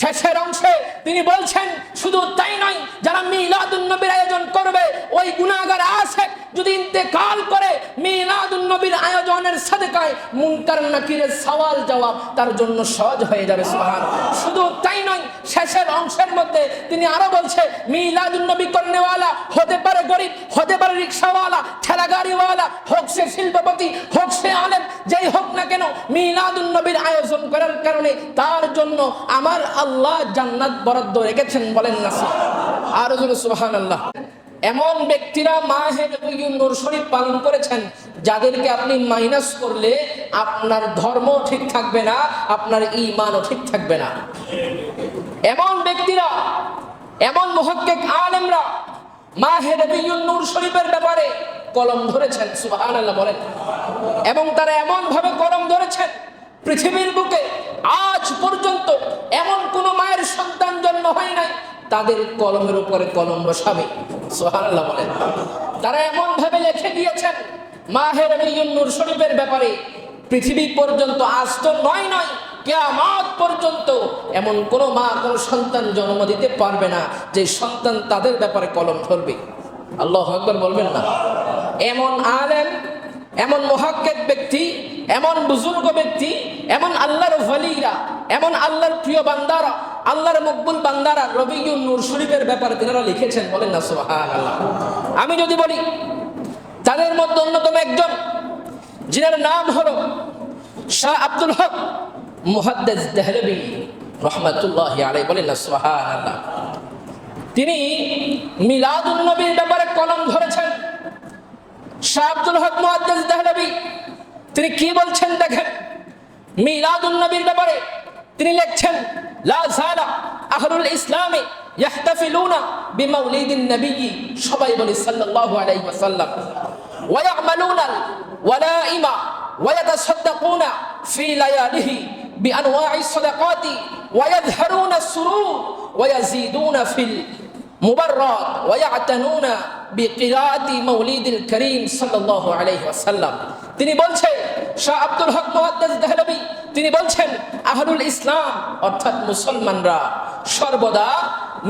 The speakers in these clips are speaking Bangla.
শেষের অংশে তিনি বলছেন শুধু তাই নয়, যারা মিলাদুন নবীর আয়োজন করবে ওই গুনাহগার আশিক যদি ইন্তেকাল করে মিলাদুন নবীর আয়োজনের সাদকায় মুনকার নাকিরের সওয়াল জবাব তার জন্য সহজ হয়ে যাবে। সুবহানাল্লাহ। শুধু তাই নয়, শেষের অংশের মধ্যে তিনি আরো বলছে মিলাদুন নবী করনেওয়ালা হতে পারে গরিব, হতে পারে রিকশাওয়ালা, ঠেলাগাড়িওয়ালা, হোক সে শিল্পপতি, হোক সে আলেম, যেই হোক না কেন মিলাদুন নবীর আয়োজন করার কারণে তার জন্য আমার আল্লাহ জান্নাত বরাদ্দ রেখেছেন। বলেন না আর সুবহানাল্লাহ। এমন ব্যক্তিরা মাহে রবিউল নূর শরীফ পালন করেছেন যাদেরকে আপনি মাইনাস করলে আপনার ধর্ম ঠিক থাকবে না, আপনার ঈমানও ঠিক থাকবে না। এমন ব্যক্তিরা, এমন মুহাক্কিক আলেমরা মাহে রবিউল নূর শরীফের ব্যাপারে কলম ধরেছেন। সুবহানাল্লাহ বলেন। এবং তারা এমন ভাবে কলম ধরেছেন পৃথিবীর বুকে আজ পর্যন্ত এমন কোন মায়ের সন্তান জন্ম হয় নাই তাদের কলমের উপরে কলম বসাবে। সুবহানাল্লাহ বলেন। তারা এমন ভাবে লিখে দিয়েছেন মাহে রবিউল নূর শরীফের ব্যাপারে পৃথিবী পর্যন্ত আজ তো নয় কিয়ামত পর্যন্ত এমন কোন মা কোন সন্তান জন্ম দিতে পারবে না যে সন্তান তাদের ব্যাপারে কলম ধরবে। আল্লাহু আকবার বলবেন না? এমন আলেম, এমন মুহাক্কিক ব্যক্তি, এমন বুজুর্গ ব্যক্তি, এমন আল্লাহর ওয়ালিরা, এমন আল্লাহর প্রিয় বান্দারা, আল্লাহর মকবুল বান্দারা রবিউল নূর শরীফের ব্যাপারে তিনারা লিখেছেন। বলেন না সুবহানাল্লাহ। আমি যদি বলি তাদের মধ্যে অন্যতম একজন যিনার নাম হলো শাহ আব্দুল হক মুহাদ্দিস দেহলভী রাহমাতুল্লাহি আলাইহি। বলেন না সুবহানাল্লাহ। তিনি মিলাদুন নবীর ব্যাপারে কলম ধরেছেন। শাহ আব্দুল হক মুহাদ্দিস দেহলভী তিনি কি বলছেন দেখেন। মিলাদুন নবীর ব্যাপারে তিনি লিখছেন লা যালা আহলুল ইসলামে ইয়াহতাফিলুনা বিমাউলিদিন নবী, সবাই বলে সাল্লাল্লাহু আলাইহি ওয়াসাল্লাম, ওয়া ইয়ামালুনা ওয়ালাইমা ওয়া ইয়াতাসাদদাকুনা ফি লায়ালিহি বিআনওয়া'i সাদাকাতি ওয়া ইয়াযহারুনা সুরুর ওয়া ইয়াজিদুনা ফিল মুবাররাত ওয়া ইয়াতানুনা বিকিরাতি মাউলিদিল কারীম সাল্লাল্লাহু আলাইহি ওয়াসাল্লাম। তিনি বলছেন, শাহ আব্দুল হক মুহাদ্দিস দেহলভী তিনি বলছেন আহলুল ইসলাম অর্থাৎ মুসলমানরা সর্বদা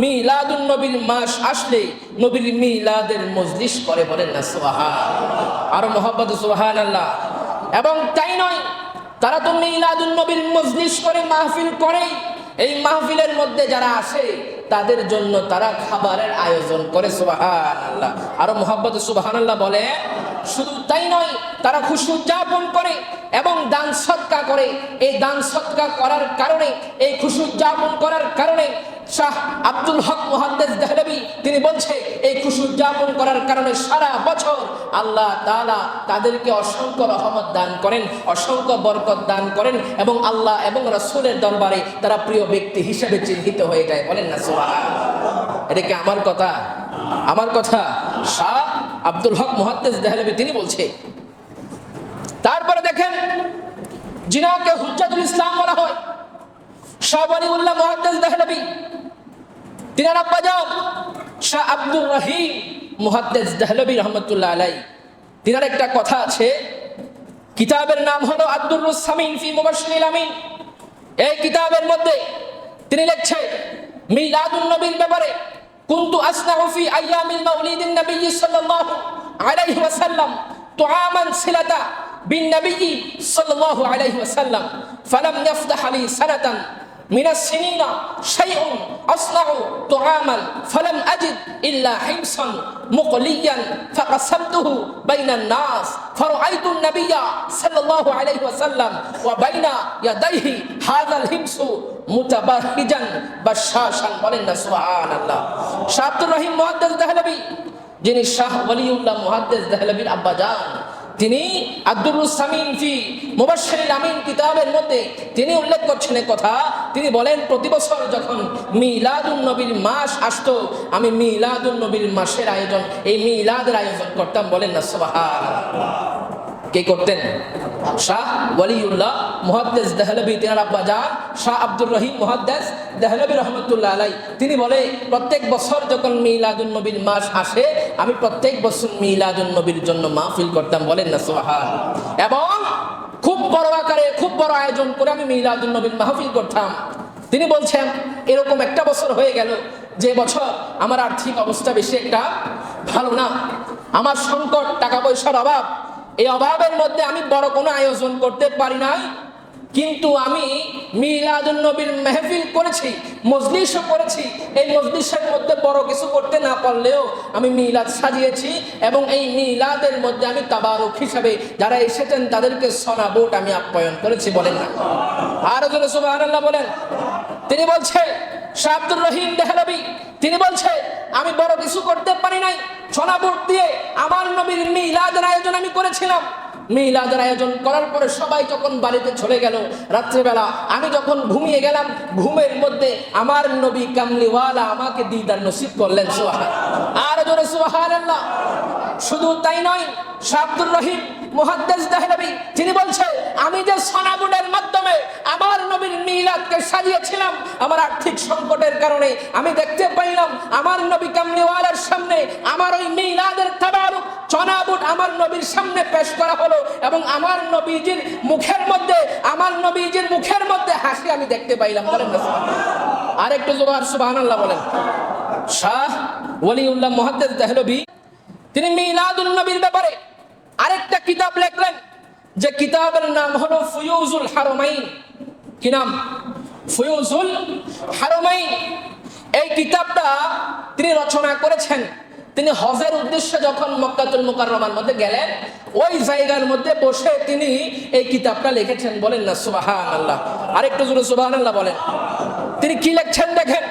মিলাদুন নবীর মাস আসলে নবীর মিলাদের মজলিস করে। বলেন না সুবহানাল্লাহ। আর মুহাব্বত সুবহানাল্লাহ। এবং তাই নয়, তারা তো মিলাদুন নবীর মজলিস করে, মাহফিল করে। এই মাহফিলের মধ্যে যারা আসে তাদের জন্য তারা খাবারের আয়োজন করে। সুবহানাল্লাহ। আর মুহাব্বত সুবহানাল্লাহ বলে। শুধু তাই নয়, তারা খুশি উদযাপন করে এবং দান সদকা করে। এই দান সদকা করার কারণে, এই খুশি উদযাপন করার কারণে শাহ আব্দুল হক মুহাদ্দিস দেহলভী তিনি বলছে এই খুশি উদযাপন করার কারণে সারা বছর আল্লাহ তাআলা তাদেরকে অসংখ্য রহমত দান করেন, অসংখ্য বরকত দান করেন এবং আল্লাহ এবং রাসূলের দরবারে তারা প্রিয় ব্যক্তি হিসেবে চিহ্নিত হয়ে যায়। বলেন না সুবহানাল্লাহ। এটা কি আমার কথা? আমার কথা। শাহ আব্দুল হক মুহাদ্দিস দেহলভী তিনি বলছে। তারপরে দেখেন যিনাকে হুজ্জাতুল ইসলাম বলা হয় শাহ ওয়ালিউল্লাহ মুহাদ্দিস দেহলভী, তিনার আব্বাজান শাহ আব্দুর রহিম মুহাদ্দিস দেহলভী রহমাতুল্লাহ আলাইহি। তিনার একটা কথা আছে, কিতাবের নাম হলো আদ-দুররুস সামিন ফি মুবাশশিরিল আমিন। এই কিতাবের মধ্যে তিনি লিখছেন মিলাদুন নবীর ব্যাপারে কুনতু আসনাউ ফি আইয়ামিল মাউলিদিন নবী সাল্লাল্লাহু আলাইহি ওয়াসাল্লাম তুআমান সিলাতা বিন নবী সাল্লাল্লাহু আলাইহি ওয়াসাল্লাম ফালাম ইয়াফতাহ লি সানাতান মিনাস সিনিনা শাইউন আসনাউ তুআমান ফালাম আজিদ ইল্লা হিমসান মুকলিয়ান ফাকাসামতুহু বাইনান নাস ফারাআইতুন নবিয়্যা সাল্লাল্লাহু আলাইহি ওয়াসাল্লাম ওয়া বাইনা ইয়াদাইহি হাযাল হিমসু মুতাবাহহিজান বাশশাশান। বলেন না সুবহানাল্লাহ। শাহ আব্দুর রহিম মুহাদ্দিস দেহলভী যিনি শাহ ওয়ালিউল্লাহ মুহাদ্দিস দেহলভীর আব্বাজান, তিনি আদ-দুররুস সামিন ফি মুবাশশিরিল আমিন কিতাবের মধ্যে তিনি উল্লেখ করছেন কথা। তিনি বলেন প্রতি বছর যখন মিলাদুন নবীর মাস আসতো আমি মিলাদুন নবীর মাসের আয়োজন, এই মিলাদের আয়োজন করতাম। বলেন না সুবহানাল্লাহ। কে করতেন? শাহ ওয়ালিউল্লাহ মুহাদ্দিস দেহলভী তিনার আব্বাজান শাহ আব্দুর রহিম মুহাদ্দিস দেহলভী রহমাতুল্লাহ আলাইহি। তিনি বলে প্রত্যেক বছর যখন মিলাদুন নবীর মাস আসে আমি প্রত্যেক বছর মিলাদুন নবীর জন্য মাহফিল করতাম। বলেন না সুবহানাল্লাহ। এবং খুব বড় আকারে খুব বড় আয়োজন করে আমি মিলাদুন নবীর মাহফিল করতাম। তিনি বলছেন এরকম একটা বছর হয়ে গেল যে বছর আমার আর্থিক অবস্থা বেশি একটা ভালো না, আমার সংকট, টাকা পয়সার অভাব, এই অভাবের মধ্যে আমি বড় কোনো আয়োজন করতে পারি নাই, কিন্তু আমি মিলাদুন নবীর মেহফিল করেছি, মজলিসও করেছি। এই মজলিসের মধ্যে বড় কিছু করতে না পারলেও আমি মিলাদ সাজিয়েছি এবং এই মিলাদের মধ্যে আমি তাবারুক হিসাবে যারা এসেছেন তাদেরকে সনাবোট আমি আপ্যায়ন করেছি। বলেন না আরো জোরে সুবহানাল্লাহ বলেন। তিনি বলছে শাহ আব্দুর রহিম দেহলভী, তিনি বলছে আমি বড় কিছু করতে পারি নাই, সনাবোট দিয়ে আমার নবীর মিলাদের আয়োজন আমি করেছিলাম। মিলাদের আয়োজন করার পরে সবাই যখন বাড়িতে চলে গেল, রাত্রেবেলা আমি যখন ঘুমিয়ে গেলাম, ঘুমের মধ্যে আমার নবী কামলিওয়ালা আমাকে দিদার নসিব করলেন। সুবহানাল্লাহ, আর জোরে সুবহানাল্লাহ। শুধু তাই নয়, শাহ আব্দুর রহিম মুহাদ্দিস দেহলভী তিনি বলছে আমি যে সনাবোর্ডের মাধ্যমে আমার নবীর মিলাদকে সাজিয়েছিলাম, আমার আর্থিক সংকটের কারণে আমি দেখতে পাইলাম আমার নবী কামলিওয়ালার সামনে আমার ওই মিলাদের তাবারুক সনাবোর্ড আমার নবীর সামনে পেশ করা হলো এবং আমার নবীজির মুখের মধ্যে হাসি আমি দেখতে পাইলাম। বলেন না আর একটু জোরে সুবহানাল্লাহ বলেন। শাহ ওয়ালিউল্লাহ মুহাদ্দিস দেহলভী তিনি মিলাদুন নবীর ব্যাপারে আরেকটা কিতাব লিখলেন, যে কিতাবের নাম হলো ফুয়ুজুল হারমাইন। কি নাম? ফুয়ুজুল হারমাইন। এই কিতাবটা তিনি রচনা করেছেন। তিনি হজের উদ্দেশ্যে যখন মক্কাতুল মুকাররমার মধ্যে গেলেন, ওই জায়গার মধ্যে বসে তিনি এই কিতাবটা লিখেছেন। বলেন না সুবহানাল্লাহ, আরেকটু জোরে সুবহানাল্লাহ বলেন। তিনি কি লিখছেন দেখেন,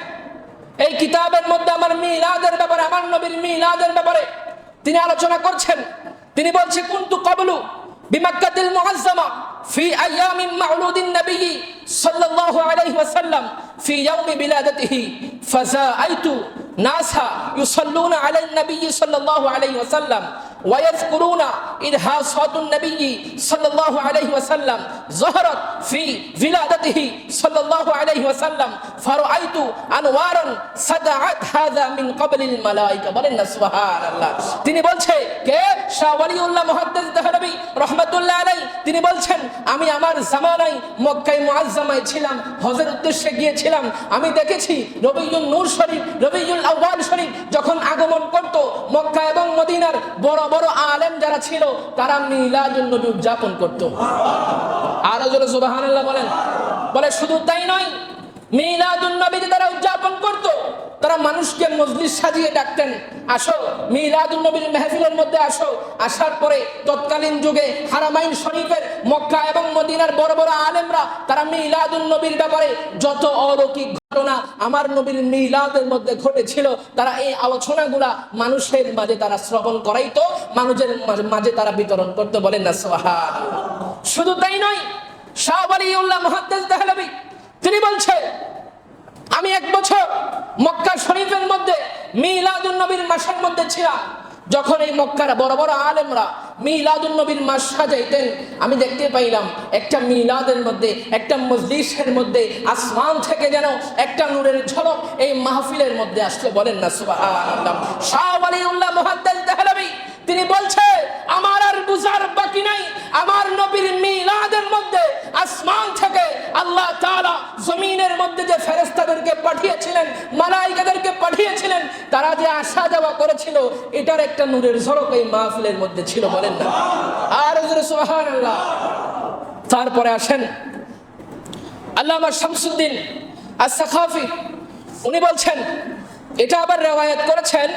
এই কিতাবের মধ্যে আমার মিলাদের ব্যাপারে, আমার নবীর মিলাদের ব্যাপারে তিনি আলোচনা করছেন। তিনি বলছে কুনতু ক্বাবলু বিমাক্কাতিল মুআজ্জামা ফি আইয়ামিন মাউলুদিন নবী সাল্লাল্লাহু আলাইহি ওয়াসাল্লাম ফি ইয়াউমি বিলাদাতিহি ফাযাআইতু নাসা ইউসাল্লুনা আলান নবী সাল্লাল্লাহু আলাইহি ওয়াসাল্লাম ওয়া ইয়াযকুরুনা ইরহাসাতুন নবী সাল্লাল্লাহু আলাইহি ওয়াসাল্লাম যাহারাত ফি বিলাদাতিহি সাল্লাল্লাহু আলাইহি ওয়াসাল্লাম ফারাআইতু আনওয়ারান সাদাআত হাযা মিন ক্বাবলিল মালায়েকা। বলেন না সুবহানাল্লাহ। তিনি বলছে কে? শাহ ওয়ালিউল্লাহ মুহাদ্দিস দেহলভী রাহমাতুল্লাহ আলাইহি। তিনি বলছেন আমি আমার জামানায় মক্কায়ে মুআজ্জামায় ছিলাম, হজের উদ্দেশ্যে গিয়েছিলাম। আমি দেখেছি রবিউল নূর শরীফ, রবিউল আউয়াল শরীফ যখন আগমন করত, মক্কা এবং মদিনার বড় বড় আলেম যারা ছিল তারা মিলাদুন নবী উদযাপন করত। আর জোরে সুবহানাল্লাহ বলেন। বলে শুধু তাই নয়, মিলাদুন নবী তারা উদযাপন করত, তারা মানুষকে মজলিস সাজিয়ে ডাকতেন, আসো মিলাদুন নবীর মেহফিলের মধ্যে আসো। আসার পরে তৎকালীন যুগে হারামাইন শরীফের মক্কা এবং মদিনার বড় বড় আলেমরা তারা মিলাদুন নবীর ব্যাপারে যত অলৌকিক ঘটনা আমার নবীর মিলাদের মধ্যে ঘটেছিল, তারা এই আলোচনাগুলা মানুষের মাঝে তারা শ্রবণ করাইতো, মানুষের মাঝে তারা বিতরণ করতে। বলেন না সুবহানাল্লাহ। শুধু তাই নয়, শাহ ওয়ালিউল্লাহ মুহাদ্দিস দেহলভী তিনি বলছে আমি এক বছর মক্কা শরীফের মধ্যে মিলাদুন নবীর মাসের মধ্যে ছিলাম। যখন এই মক্কার বড় বড় আলেমরা মিলাদুন নবীর মাস সাজাইতেন, আমি দেখতে পাইলাম একটা মিলাদের মধ্যে, একটা মজলিসের মধ্যে আসমান থেকে যেন একটা নূরের ঝলক এই মাহফিলের মধ্যে আসলো। বলেন না সুবহানাল্লাহ। শাহ ওয়ালিউল্লাহ মুহাদ্দিস দেহলভী তিনি বলছে আমার আর বুঝার বাকি নাই, আমার নবীর মিলাদের মধ্যে আসমান থেকে আল্লাহ তাআলা জমিনের মধ্যে যে ফেরেশতাদেরকে পাঠিয়েছিলেন, মালায়েকাদেরকে পাঠিয়েছিলেন, তারা যে আসা যাওয়া করেছিল, এটার একটা নূরের ঝলক এই মাহফিলের মধ্যে ছিল। বলেন না আর জোরে সুবহানাল্লাহ। তারপরে আসেন আল্লামা শামসুদ্দিন আস-সাখাফি, উনি বলছেন, এটা আবার রিওয়ায়াত করেছেন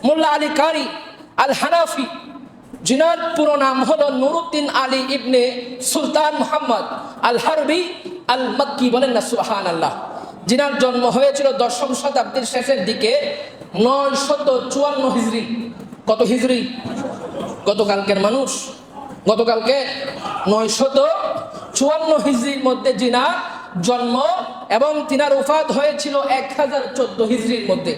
মোল্লা আলী কারি আল হানাফি, जिनार पुरो नाम हलो নুরউদ্দিন আলী ইবনে সুলতান মুহাম্মদ আল হারবি আল মক্কি। বলেন না সুবহানাল্লাহ। जिनार जन्म হয়েছিল 10ম শতাব্দীর শেষের দিকে 954 হিজরি। কত হিজরি? গতকালকের মানুষ, গতকালকে 954 হিজরির মধ্যে जिनार জন্ম এবং তিনার ওফাত হয়েছিল 1014 হিজরির মধ্যে,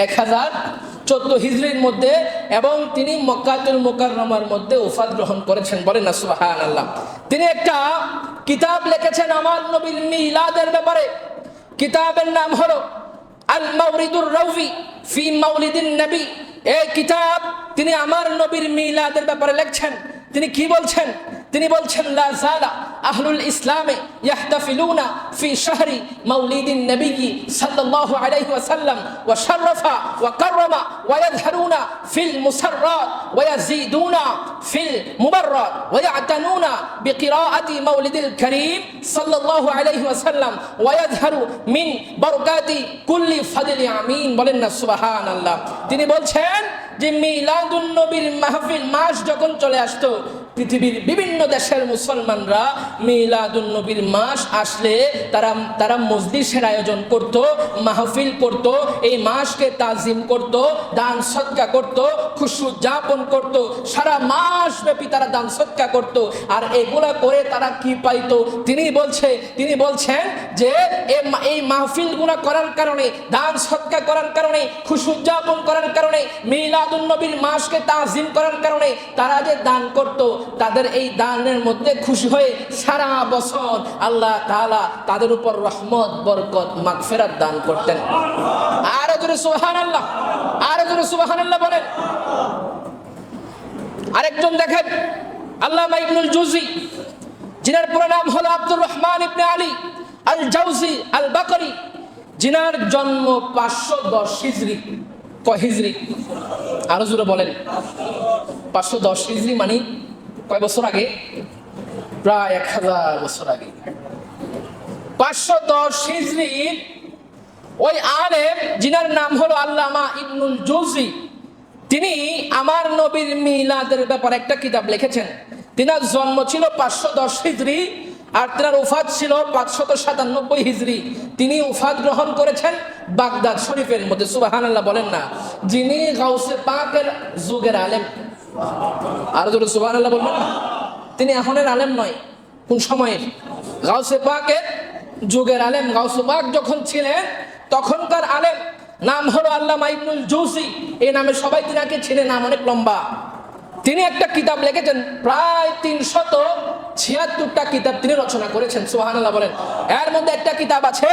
1014 হিজরির মধ্যে, এবং তিনি মক্কাতুল মুকাররমার মধ্যে ওফাত গ্রহণ করেছেন। বলেন না সুবহানাল্লাহ। তিনি একটা কিতাব লিখেছেন আমার নবীর মিলাদের ব্যাপারে। কিতাবের নাম হলো আল মাওরিদুর রাউফি ফি মাউলিদিন নবী। এই কিতাব তিনি আমার নবীর মিলাদের ব্যাপারে লিখছেন। তিনি কি বলছেন? তিনি বলছেন লা জালা আহলুল ইসলামে ইয়াহতাফিলুনা ফি শাহরি মাউলিদিন নবী সাল্লাল্লাহু আলাইহি ওয়াসাল্লাম ওয়া শাররাফা ওয়া কাররামা ওয়া ইয়াযহারুনা ফিল মুসাররাত ওয়া ইয়াজিদুনা ফিল মুবাররাত ওয়া ইয়াতানুনা বিকিরাআতি মাউলিদিল কারীম সাল্লাল্লাহু আলাইহি ওয়াসাল্লাম ওয়া ইয়াযহারু মিন বারাকাতি কুল্লি ফাদলি আমিন। বলেন না সুবহানাল্লাহ। তিনি বলছেন যে মিলাদুন নবীর মাহফিল মাস যখন চলে আসতো, পৃথিবীর বিভিন্ন দেশের মুসলমানরা মিলাদুন নবীর মাস আসলে তারা মজলিসের আয়োজন করত, মাহফিল করত, এই মাসকে তাজিম করত, দান সদকা করত, খুশি উদযাপন করত, সারা মাস ব্যাপী তারা দান সদকা করত। আর এগুলা করে তারা কি পাইতো? তিনি বলছেন যে এই মাহফিলগুলা করার কারণে, দান সদকা করার কারণে, খুশি উদযাপন করার কারণে, মিলাদুন নবীর মাসকে তাজিম করার কারণে তারা যে দান করত, তাদের এই দানের মধ্যে খুশি হয়ে সারা বছর আল্লাহ তাআলা তাদের উপর রহমত, বরকত, মাগফিরাত দান করতেন। আর জোরে সুবহানাল্লাহ, আর জোরে সুবহানাল্লাহ বলেন। আরেকজন দেখেন, আল্লামা ইবনুল জৌজি, যিনার পুরো নাম হলো আব্দুর রহমান ইবনে আলী আল জাওজি আল বাকরি, যিনার জন্ম 510 হিজরি। কয় হিজরি? আরো জোরে বলেন। 510 হিজরি মানে কয় বছর আগে? প্রায় 1000 বছর আগে। 510 হিজরি ওই আলেম, যিনার নাম হলো আল্লামা ইবনুল জৌজি, তিনি আমার নবীর মিলাদের ব্যাপারে একটা কিতাব লিখেছেন। তিনার জন্ম ছিল 510 হিজরি আর তিনার উফাত ছিল 597 হিজরি। তিনি উফাত গ্রহণ করেছেন বাগদাদ শরীফের মধ্যে। সুবহানাল্লাহ বলেন না। যিনি গাউসে পাকের যুগের আলেম, আর জোরে সুবহানাল্লাহ বলবেন না। তিনি এখনের আলেম নয়, কোন সময়ের? গাউসে পাকের যুগের আলেম। গাউসে পাক যখন ছিলেন তখনকার আলেম, নাম হলো আল্লামা ইবনুল জৌজি। এই নামে সবাই তিনাকে চিনে, নাম অনেক লম্বা। তিনি একটা কিতাব লিখেছেন, প্রায় 376টা কিতাব তিনি রচনা করেছেন। সুবহানাল্লাহ বলেন। এর মধ্যে একটা কিতাব আছে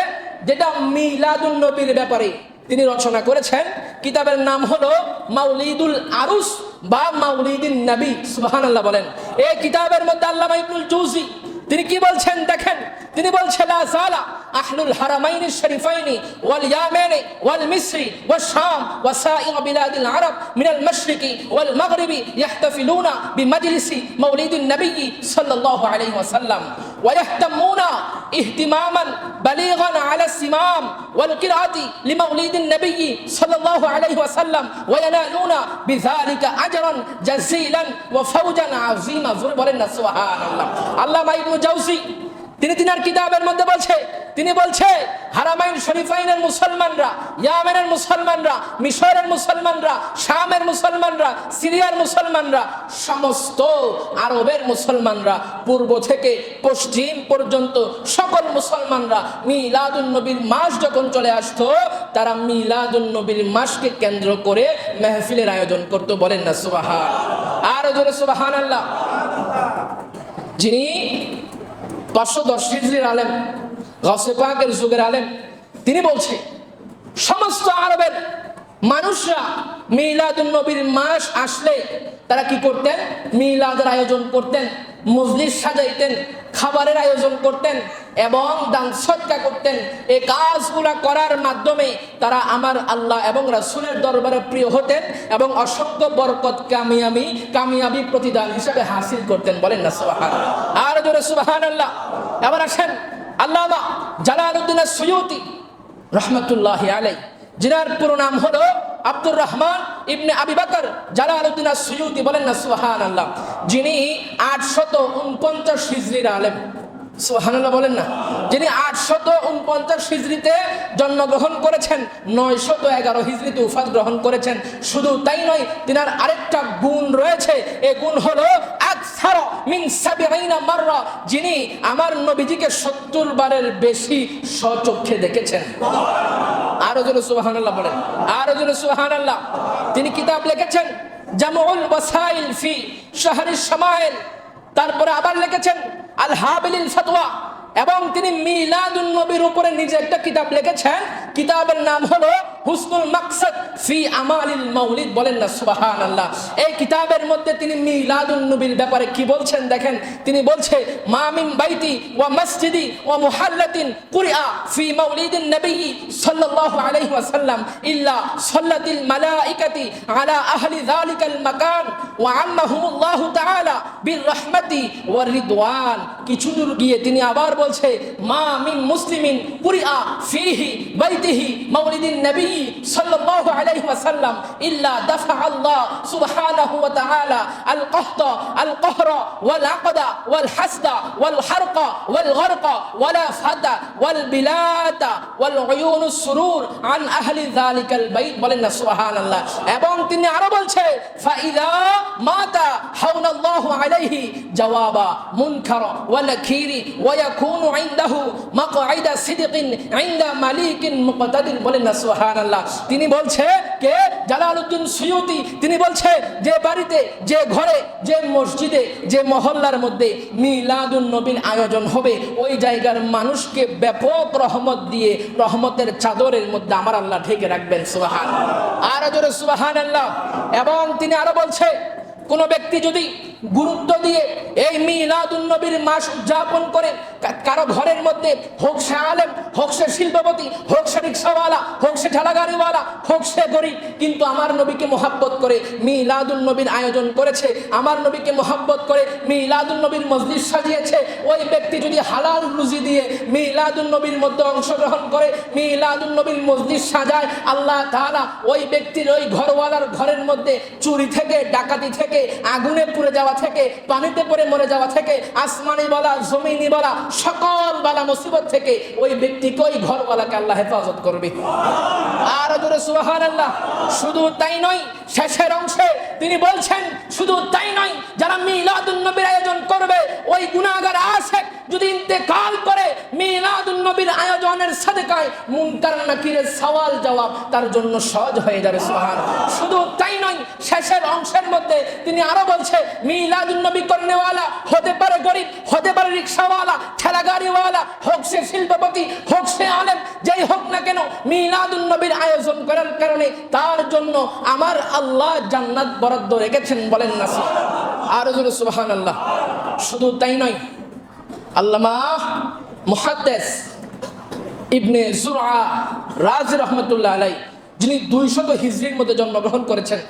যেটা মিলাদুন নবীর ব্যাপারে তিনি রচনা করেছেন। কিতাবের নাম হলো মাউলিদুল আরুস বা মাউলিদিন নবী। সুবহানাল্লাহ বলেন। এই কিতাবের মধ্যে আল্লামা ইবনুল জৌজি তিনি কি বলছেন দেখেন। তিনি বলছেন, লা যালা আহলুল হারামাইনি শরীফাইনি ওয়াল ইয়ামানি ওয়াল মিসরি ওয়াশ শাম ওয়া সাইর বিলাদিল আরব মিনাল মাশরিকি ওয়াল মাগরিবি ইয়াহতাফিলুনা বিমাজলিসি মাউলিদিন নবী সাল্লাল্লাহু আলাইহি ওয়াসাল্লাম ওয়া ইয়াহতামুনা ইহতিমামান বালিগান আলা সিমাম ওয়াল কিরাতি লিমাউলিদিন নবী সাল্লাল্লাহু আলাইহি ওয়াসাল্লাম ওয়া ইয়ানালুনা বিযালিকা আজরান জাযীলান ওয়া ফাওজান আযীমা। বলেন না সুবহানাল্লাহ। আল্লামা ইবনে জাওজি তিনি তিনার কিতাবের মধ্যে তিনি বলছে হারামাইন শরীফাইনের মুসলমানরা, ইয়ামেনের মুসলমানরা, মিশরের মুসলমানরা, শামের মুসলমানরা, সিরিয়ার মুসলমানরা, সমস্ত আরবের মুসলমানরা, পূর্ব থেকে পশ্চিম পর্যন্ত সকল মুসলমানরা মিলাদুন নবীর মাস যখন চলে আসতো, তারা মিলাদুন নবীর মাসকে কেন্দ্র করে মেহফিলের আয়োজন করত। বলেন না সুবহান, আর জোরে সুবহানাল্লাহ। যিনি 510 হিজরির আলেম, গাউসে পাকের যুগের আলেম, তিনি বলছে সমস্ত আরবের মানুষরা মিলাদুন নবীর মাস আসলে তারা কি করতেন? মিলাদের আয়োজন করতেন, মজলিস সাজাইতেন, খাবারের আয়োজন করতেন এবং দান সদকা করতেন। এই কাজগুলা করার মাধ্যমে তারা আমার আল্লাহ এবং রাসূলের দরবারে প্রিয় হতেন এবং অসংখ্য বরকত, কামিয়াবি প্রতিদান হিসেবে হাসিল করতেন। বলেন না সুবহানাল্লাহ, আর জোরে সুবহানাল্লাহ। এবার আসেন আল্লামা জালালউদ্দিন আস-সুয়ুতি রাহমাতুল্লাহি আলাইহি, যিনার পুরো নাম হলো আব্দুর রহমান ইবনে আবি বকর জালালউদ্দিন আস-সুয়ুতি। বলেন না সুবহানাল্লাহ। যিনি 849 হিজরির আলেম। সুবহানাল্লাহ বলেন না। যিনি 849 হিজরিতে জন্মগ্রহণ করেছেন, 911 হিজরিতে উফাত গ্রহণ করেছেন। শুধু তাই নয়, তিনার আরেকটা গুণ রয়েছে। এই গুণ হলো আকসার মিন 70 মাররা, যিনি আমার নবীজিকে 70 বারের বেশি স্বচক্ষে দেখেছেন। আরো জোরে সুবহানাল্লাহ বলেন, আরো জোরে সুবহানাল্লাহ। তিনি কিতাব লিখেছেন জামউল ওয়াসাইল ফি শাহরিশ শামাইল। তারপরে আবার লিখেছেন আল হাবিলিল ফাতওয়া এবং তিনি মিলাদুন নবীর উপরে নিজে একটা কিতাব লিখেছেন, কিতাবের নাম হলো হুসনুল মাকসাদ ফি আমালিল মাউলিদ। বলেন না সুবহানাল্লাহ। এই কিতাবের মধ্যে তিনি মিলাদুন নবীর ব্যাপারে কি বলছেন দেখেন। তিনি বলছে, মা মিন বাইতি ওয়া মসজিদি ওয়া মুহাল্লাতিন কুরআ ফি মাউলিদিন নবী সাল্লাল্লাহু আলাইহি ওয়াসাল্লাম ইল্লা সাল্লাতিল মালাইকাতি আলা আহলি যালিকাল মাকান ওয়া আম্মাহুমুল্লাহু তাআলা বির রাহমাতি ওয়ার রিদওয়ান। কিছু দূর গিয়ে তিনি আবার বলছে, মা মিন মুসলিমিন কুরআ ফিহি বাইতিহি মাউলিদিন নবী সাল্লাল্লাহু আলাইহি ওয়াসাল্লাম ইল্লা দাফা আল্লাহ সুবহানাহু ওয়া তাআলা আল কহতা আল কহরা ওয়াল আকদা ওয়াল হাসদা ওয়াল হারকা ওয়াল গরকা ওয়ালা ফাদা ওয়াল বিলাতা ওয়াল উয়ুনুস সুরুর আন আহলি যালিকাল বাইত। বলেন না সুবহানাল্লাহ। এবং তিনি আরো বলছে, ফাইদা মাতা হাওনাল্লাহু আলাইহি জাওয়াবা মুনকার ওয়া নাকিরি ওয়া ইয়াকুনু ইনদাহু মাকআইদা সিদকিন ইনদা মালিকিন মুকতাদির। বলেন না সুবহানাল্লাহ। তিনি বলছে কে? Jalaluddin Suyuti. তিনি বলছে, যে বাড়িতে, যে ঘরে, যে মসজিদে, যে মহল্লার মধ্যে মিলাদুন নবীর আয়োজন হবে, ওই জায়গার মানুষকে ব্যাপক রহমত দিয়ে রহমতের চাদরের মধ্যে আমার আল্লাহ ঢেকে রাখবেন। সুবহানাল্লাহ। আর জোরে সুবহানাল্লাহ। এবং তিনি আরো বলছে, কোন ব্যক্তি যদি গুরুত্ব দিয়ে এই মিলাদুন নবীর মাস উদযাপন করে কারো ঘরের মধ্যে, হোক সে আলেম, হোক সে শিল্পপতি, হোক সে রিক্সাওয়ালা, হোক সে ঠেলাগাড়িওয়ালা, হোক সে গরিব, কিন্তু আমার নবীকে মোহাব্বত করে মিলাদুন নবীর আয়োজন করেছে, আমার নবীকে মোহাব্বত করে মিলাদুন নবীর মজলিস সাজিয়েছে, ওই ব্যক্তি যদি হালাল রুজি দিয়ে মিলাদুন নবীর মধ্যে অংশগ্রহণ করে মিলাদুন নবীর মজলিস সাজায়, আল্লাহ তাআলা ওই ব্যক্তির, ওই ঘরওয়ালার ঘরের মধ্যে চুরি থেকে, ডাকাতি থেকে, আগুনে পুড়ে যাওয়া থেকে, পানিতে পড়ে মরে যাওয়া থেকে, আসমানি বলা, জমিনি বলা, সকল বালা মুসিবত থেকে ওই ব্যক্তিকে, ওই ঘরওয়ালাকে আল্লাহ হেফাজত করবে। আর জোরে সুবহানাল্লাহ। শুধু তাই নয়, শেষের অংশে তিনি বলছেন, শুধু তাই নয়, যারা মিলাদুন নবীর আয়োজন করবে, ওই গুনাহগার আশিক যদি ইন্তেকাল করে মিলাদুন নবীর আয়োজনের সাদকায় মুনকার নাকিরের সওয়াল জবাব তার জন্য সহজ হয়ে যাবে। সুবহানাল্লাহ। শুধু তাই নয়, শেষের অংশের মধ্যে তিনি আরো বলছে, মিলাদুন নবী করনেওয়ালা হতে পারে গরিব, হতে পারে রিক্সাওয়ালা, ঠেলাগাড়িওয়ালা, হোক সে শিল্পপতি, হোক সে আলেম, যেই হোক না কেন, মিলাদুন নবীর আয়োজন করার কারণে তার জন্য আমার আল্লাহ জান্নাত বরাদ্দ রেখেছেন। বলেন না আর জোরে সুবহানাল্লাহ। শুধু তাই নয়, আল্লামা মুহাদ্দিস ইবনে জুরআ রাজি রাহমাতুল্লাহ আলাইহি, যিনি 200 হিজরির মধ্যে জন্মগ্রহণ করেছেন,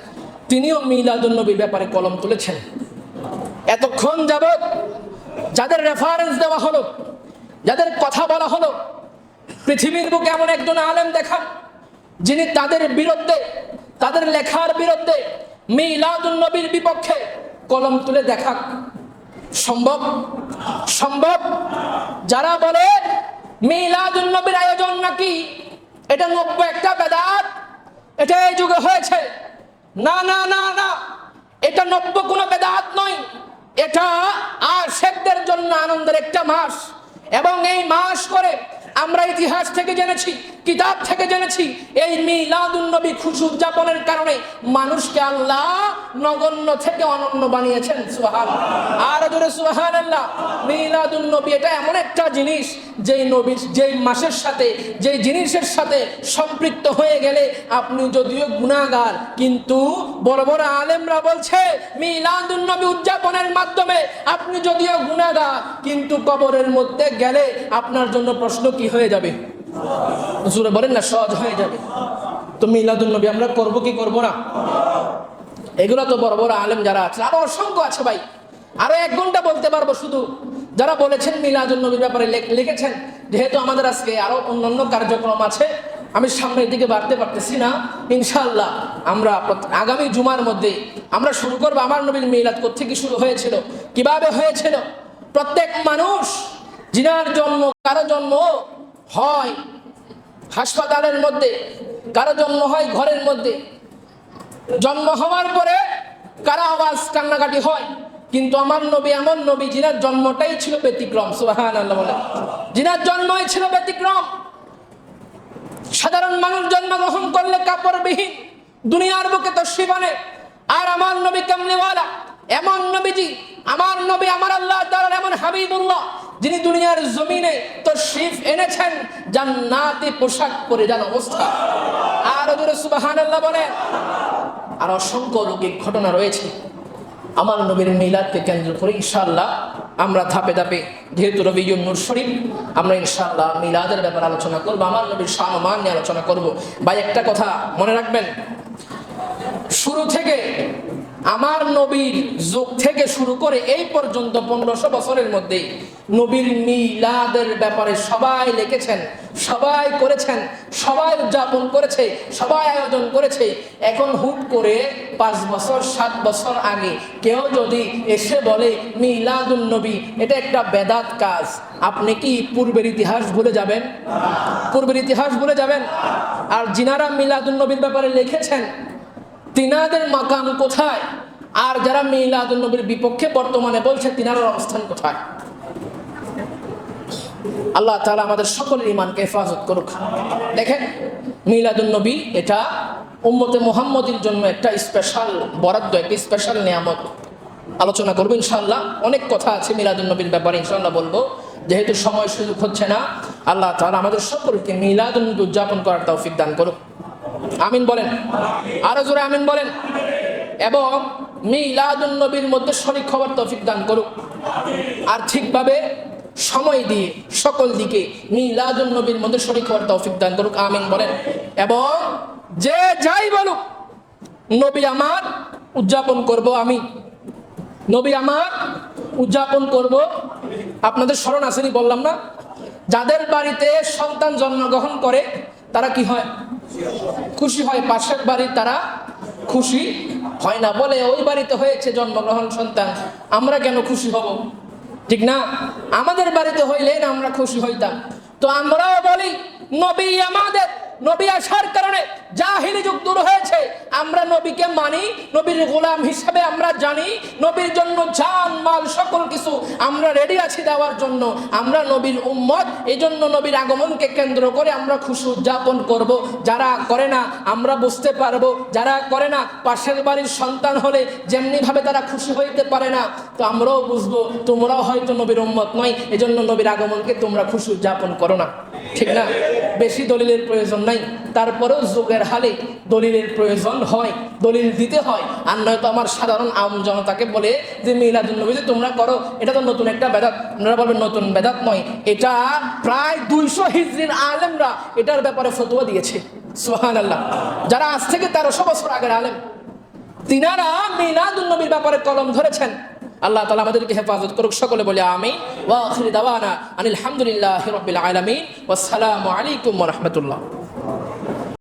তিনিও মিলাদুন নবীর ব্যাপারে কলম তুলেছেন। এতক্ষণ যাবত যাদের রেফারেন্স দেওয়া হলো, যাদের কথা বলা হলো, পৃথিবীর বুকে এমন একজন আলেম দেখান যিনি তাদের বিরুদ্ধে, তাদের লেখার বিরুদ্ধে, মিলাদুন নবীর বিপক্ষে কলম তুলে দেখাক। সম্ভব? সম্ভব? যারা বলে মিলাদুন নবীর আয়োজন নাকি এটা নব্য একটা বেদাত, এটা এই যুগে হয়েছে, না না না না, এটা নব্য কোনো বেদাত নয়, এটা আশিকদের জন্য আনন্দের একটা মাস। এবং এই মাস করে আমরা ইতিহাস থেকে জেনেছি, কিতাব থেকে জেনেছি, এই মিলাদুন নবী খুশি উদযাপনের কারণে মানুষকে আল্লাহ নগণ্য থেকে অনন্য বানিয়েছেন। সুবহানাল্লাহ। আর জোরে সুবহানাল্লাহ। মিলাদুন নবী এটা এমন একটা জিনিস, যেই নবী, যেই মাসের সাথে, যেই জিনিসের সাথে সম্পৃক্ত হয়ে গেলে আপনি যদিও গুনাহগার, কিন্তু বড় বড় আলেমরা বলছে মিলাদুন নবী উদযাপনের মাধ্যমে আপনি যদিও গুনাহগার, কিন্তু কবরের মধ্যে গেলে আপনার জন্য প্রশ্ন কি হয়ে যাবে? জোরে বলেন না, সহজ হয়ে যাবে। তো মিলাদুন নবী আমরা করব কি করব না? এগুলো তো বড় বড় আলেম যারা আছে, আরো অসংখ্য আছে ভাই, আরো 1 ঘন্টা বলতে পারবো শুধু যারা বলেছেন মিলাদুন নবীর ব্যাপারে লিখেছেন। যেহেতু আমাদের আজকে আরো অন্যান্য কার্যক্রম আছে, আমি সামনের দিকে বাড়তে পারতেছি না, ইনশাআল্লাহ আমরা আগামী জুমার মধ্যে আমরা শুরু করবো আমার নবীর মিলাদ কোত্থেকে শুরু হয়েছিল, কিভাবে হয়েছিল। প্রত্যেক মানুষ যিনার জন্ম, কারো জন্ম হয় হাসপাতালের মধ্যে, কারো জন্ম হয় ঘরের মধ্যে, জন্ম হওয়ার পরে কারো আওয়াজ কান্নাকাটি হয়, কিন্তু আমার নবী এমন নবী যিনার জন্মটাই ছিল ব্যতিক্রম। সুবহানাল্লাহ বলে, যিনার জন্মই ছিল ব্যতিক্রম। সাধারণ মানুষ জন্মগ্রহণ করলে কাপড়বিহীন দুনিয়ার বুকে তশরিফ আনে, আর আমার নবী কামলিওয়ালা, এমন নবীজি, আমার নবী, আমার আল্লাহ তাআলার এমন হাবিবুল্লাহ, যিনি দুনিয়ার জমিনে তশরিফ এনেছেন জান্নাতি পোশাক পরে যান অবস্থা। আর ওদের সুবহানাল্লাহ বলেন। আর অসংখ্য অলৌকিক ঘটনা রয়েছে আমার নবীর মিলাদকে কেন্দ্র করে। ইনশাআল্লাহ আমরা ধাপে ধাপে, যেহেতু রবিউন নূর শরীফ, আমরা ইনশাআল্লাহ মিলাদের ব্যাপারে আলোচনা করবো, আমার নবীর সম্মান নিয়ে আলোচনা করব। ভাই একটা কথা মনে রাখবেন, শুরু থেকে আমার নবীর যুগ থেকে শুরু করে এই পর্যন্ত 1500 বছরের মধ্যে নবীর মিলাদের ব্যাপারে সবাই লিখেছেন, সবাই করেছেন, সবাই উদযাপন করেছে, সবাই আয়োজন করেছে। এখন হুট করে 5 বছর 7 বছর আগে কেউ যদি এসে বলে মিলাদুন নবী এটা একটা বেদাত কাজ, আপনি কি পূর্বের ইতিহাস ভুলে যাবেন? পূর্বের ইতিহাস ভুলে যাবেন? আর যিনারা মিলাদুন নবীর ব্যাপারে লিখেছেন তিনাদের মাকাম কোথায়, আর যারা মিলাদুন নবীর বিপক্ষে বর্তমানে বলছে তিনার অবস্থান কোথায়? আল্লাহ তাআলা আমাদের সকলের ঈমানকে হেফাজত করুক। দেখেন, মিলাদুন নবী এটা উম্মতে মুহাম্মদীর জন্য একটা স্পেশাল বরাদ্দ, একটা স্পেশাল নিয়ামত। আলোচনা করবো ইনশাআল্লাহ। অনেক কথা আছে মিলাদুন নবীর ব্যাপারে, ইনশাআল্লাহ বলবো। যেহেতু সময় সুযোগ হচ্ছে না, আল্লাহ তাআলা আমাদের সকলকে মিলাদুন নবী উদযাপন করার তৌফিক দান করুক। আমিন বলেন, আরো জোরে আমিন বলেন। এবং মিলাদুন নবীর মধ্যে শরীক হওয়ার তৌফিক দান করুক। আর ঠিকভাবে সময় দিয়ে সকল দিকে মিলাদুন নবীর মধ্যে শরীক হওয়ার তৌফিক দান করুক। আমিন বলেন। এবং যে যাই বলুক, নবী আমার উদযাপন করব আমি, নবী আমার উদযাপন করব। আপনাদের স্মরণ আসেনি বললাম না, যাদের বাড়িতে সন্তান জন্মগ্রহণ করে তারা কি হয়? খুশি হয়। পাশের বাড়ির তারা খুশি হয় না, বলে ওই বাড়িতে হয়েছে জন্মগ্রহণ সন্তান, আমরা কেন খুশি হব? ঠিক না? আমাদের বাড়িতে হইলে না আমরা খুশি হইতাম। তো আমরাও বলি নবী আমাদের, নবী আসার কারণে জাহিলি যুগ দূর হয়েছে, আমরা নবীকে মানি, নবীর গোলাম হিসেবে আমরা জানি, নবীর জন্য জান মাল সকল কিছু আমরা রেডি আছি দেওয়ার জন্য। আমরা নবীর উম্মত, এই জন্য নবীর আগমনকে কেন্দ্র করে আমরা খুশি উদযাপন করব। যারা করে না আমরা বুঝতে পারবো, যারা করে না পাশের বাড়ির সন্তান হলে যেমনি ভাবে তারা খুশি হইতে পারে না, তো আমরাও বুঝবো তোমরাও হয়তো নবীর উম্মত নয়, এজন্য নবীর আগমনকে তোমরা খুশি উদযাপন করো না। ঠিক না? বেশি দলিলের প্রয়োজন নাই, তারপরেও যুগের হালে দলিলের প্রয়োজন হয়, দলিল দিতে হয়। আর নয়তো আমার সাধারণ আম জনতাকে বলে যে মিলাদুন নবী যে তোমরা করো এটা তো নতুন একটা বেদাত, আপনারা বলবেন নতুন বেদাত নয়, এটা প্রায় 200 হিজরির আলেমরা এটার ব্যাপারে ফতোয়া দিয়েছে। সুবহানাল্লাহ। যারা আজ থেকে 1300 বছর আগের আলেম, তিনারা মিলাদুন নবীর ব্যাপারে কলম ধরেছেন। আল্লাহ তাআলা আমাদেরকে হেফাজত করুক। সকলে বলে আমিন। ওয়া আখিরু দাওয়ানা আনিল হামদুলিল্লাহি রাব্বিল আলামিন। ওয়াসসালামু আলাইকুম ওয়া রাহমাতুল্লাহ।